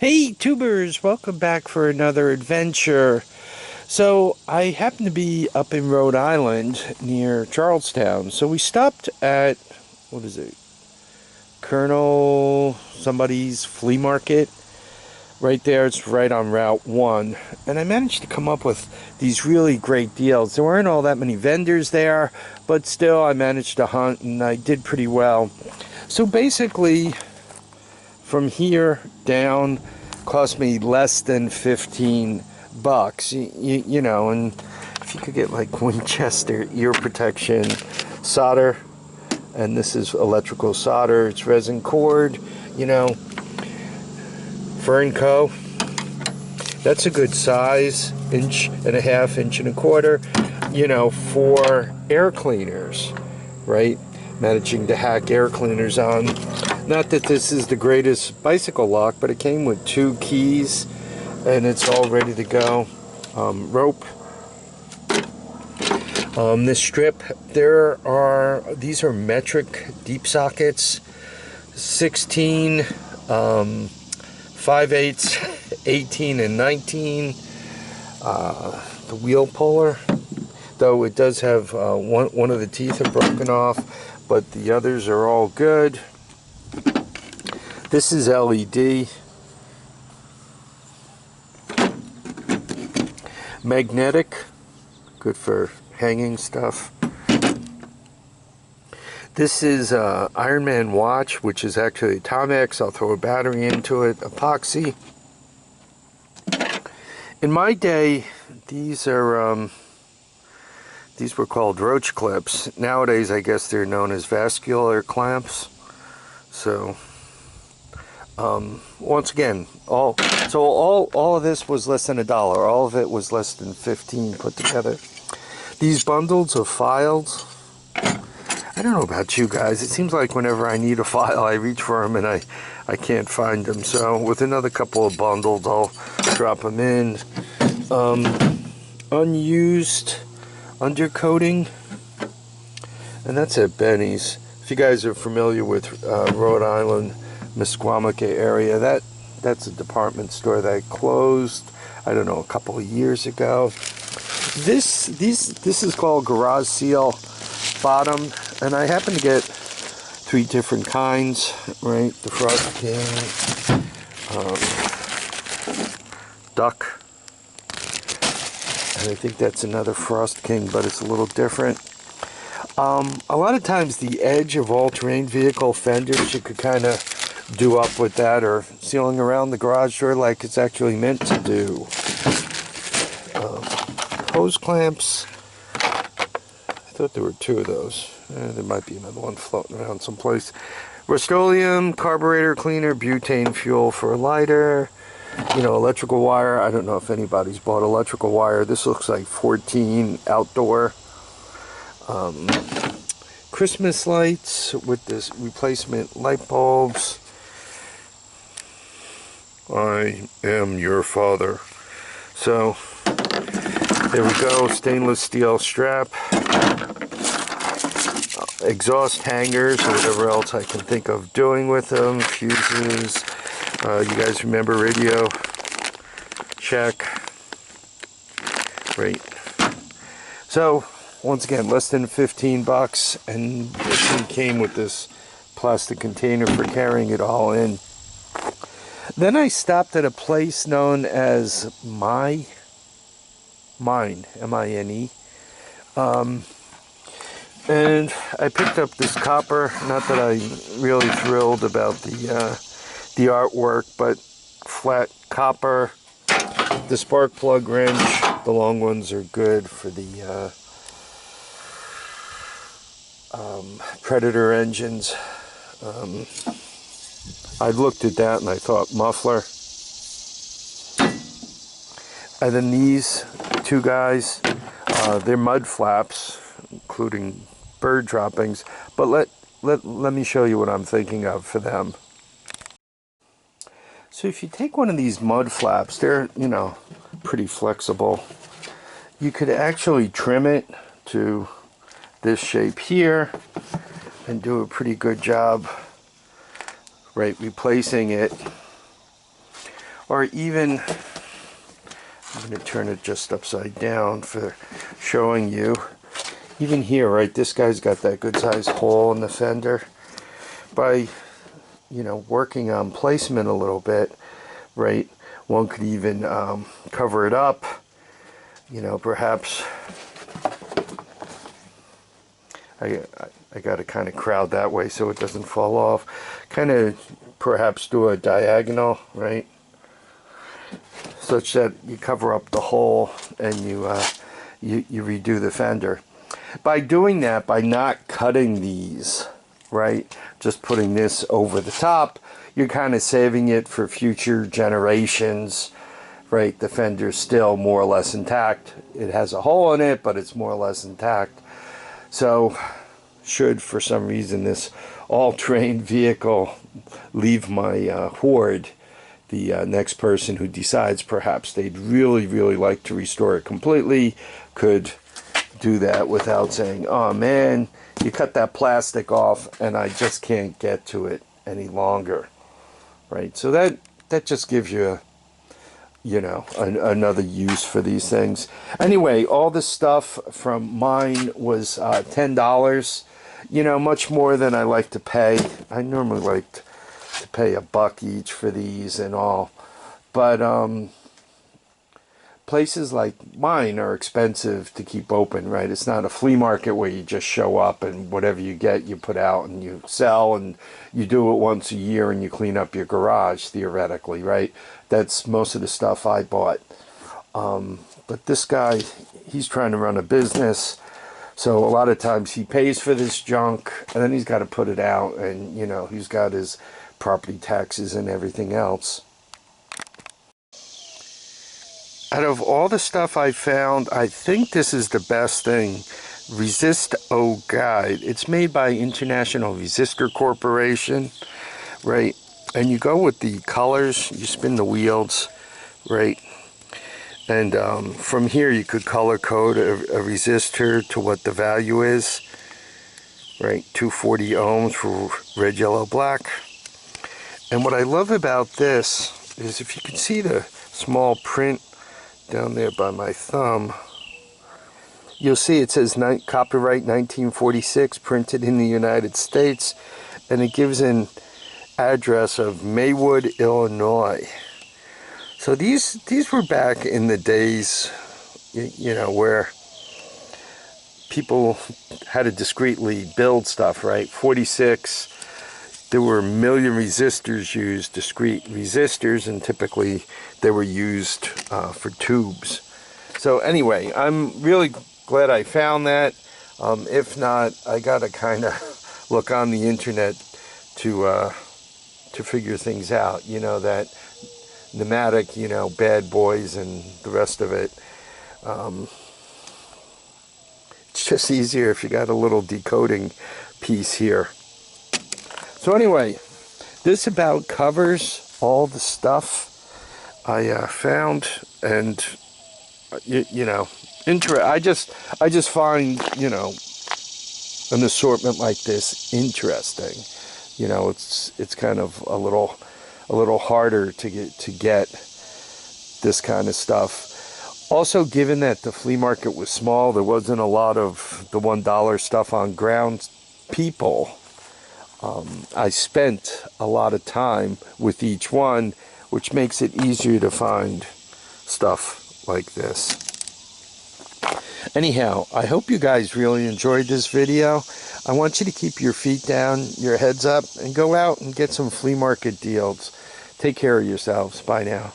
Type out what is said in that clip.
Hey tubers, welcome back for another adventure. So I happen to be up in Rhode Island near Charlestown. So we stopped at, what is it, Colonel somebody's flea market. Right there, it's right on Route 1. And I managed to come up with these really great deals. There weren't all that many vendors there, but still I managed to hunt and I did pretty well. So basically, from here down cost me less than 15 bucks. You know, and if you could get like Winchester ear protection solder, and this is electrical solder, it's resin cord, you know, Fern Co. That's a good size, 1.5 inches, 1.25 inches, you know, for air cleaners, right? Managing to hack air cleaners on. Not that this is the greatest bicycle lock, but it came with 2 keys and it's all ready to go. Rope. This strip, these are metric deep sockets, 16, 5/8, 18, and 19. The wheel puller, though it does have one of the teeth are broken off, but the others are all good. This is LED. Magnetic, good for hanging stuff. This is Iron Man watch, which is actually a Timex. I'll throw a battery into it. Epoxy. In my day, these were called roach clips. Nowadays, I guess they're known as vascular clamps. So, once again, all of this was less than $1. All of it was less than 15 put together. These bundles of files, I don't know about you guys, it seems like whenever I need a file I reach for them and I can't find them. So with another couple of bundles I'll drop them in. Unused undercoating, and that's at Benny's. If you guys are familiar with Rhode Island, Misquamica area, that's a department store that closed, I don't know, a couple of years ago. This is called Garage Seal Bottom, and I happen to get 3 different kinds, right? The Frost King, Duck, and I think that's another Frost King, but it's a little different. A lot of times the edge of all-terrain vehicle fenders, you could kind of do up with that, or sealing around the garage door like it's actually meant to do. Hose clamps. I thought there were 2 of those. There might be another one floating around someplace. Rust-Oleum, carburetor cleaner, butane fuel for a lighter. You know, electrical wire. I don't know if anybody's bought electrical wire. This looks like 14 outdoor. Christmas lights with this replacement light bulbs. I am your father. So there we go. Stainless steel strap, exhaust hangers, or whatever else I can think of doing with them. Fuses. You guys remember Radio Shack? Great. So once again, less than 15 bucks, and this thing came with this plastic container for carrying it all in. Then I stopped at a place known as Mine, M-I-N-E, and I picked up this copper. Not that I'm really thrilled about the artwork, but flat copper. The spark plug wrench, the long ones are good for the Predator engines. I looked at that and I thought muffler. And then these 2 guys, they're mud flaps, including bird droppings. But let me show you what I'm thinking of for them. So if you take one of these mud flaps, they're, you know, pretty flexible. You could actually trim it to this shape here and do a pretty good job, right, replacing it. or even, I'm going to turn it just upside down for showing you. Even here, right, this guy's got that good sized hole in the fender. By, you know, working on placement a little bit, right, one could even cover it up, you know, perhaps. I got to kind of crowd that way so it doesn't fall off. Kind of perhaps do a diagonal, right, such that you cover up the hole and you redo the fender. By doing that, by not cutting these, right, just putting this over the top, you're kind of saving it for future generations, right? The fender's still more or less intact. It has a hole in it, but it's more or less intact. So, should for some reason this all-terrain vehicle leave my hoard, the next person who decides perhaps they'd really, really like to restore it completely could do that without saying, oh man, you cut that plastic off and I just can't get to it any longer, right? So that just gives you a, you know, another use for these things. Anyway, all this stuff from mine was $10, you know, much more than I like to pay. I normally like to pay $1 each for these and all, but places like mine are expensive to keep open, right? It's not a flea market where you just show up and whatever you get you put out and you sell, and you do it once a year and you clean up your garage, theoretically, right? That's most of the stuff I bought. But this guy, he's trying to run a business, so a lot of times he pays for this junk and then he's got to put it out, and you know, he's got his property taxes and everything else. Out of all the stuff I found, I think this is the best thing. Resist-O Guide. It's made by International Resistor Corporation, right? And you go with the colors, you spin the wheels, right? And from here you could color code a resistor to what the value is, right? 240 ohms for red, yellow, black. And what I love about this is, if you can see the small print down there by my thumb, you'll see it says copyright 1946, printed in the United States, and it gives an address of Maywood, Illinois. So these were back in the days, you know, where people had to discreetly build stuff, right? 46, there were a million resistors used, discrete resistors, and typically they were used for tubes. So anyway, I'm really glad I found that. If not, I gotta kind of look on the internet to figure things out. You know, that pneumatic, you know, bad boys and the rest of it. It's just easier if you got a little decoding piece here. So anyway, this about covers all the stuff I found, and you know, I just find, you know, an assortment like this interesting. You know, it's kind of a little harder to get this kind of stuff. Also, given that the flea market was small, there wasn't a lot of the $1 stuff on ground people. I spent a lot of time with each one, which makes it easier to find stuff like this. Anyhow, I hope you guys really enjoyed this video. I want you to keep your feet down, your heads up, and go out and get some flea market deals. Take care of yourselves. Bye now.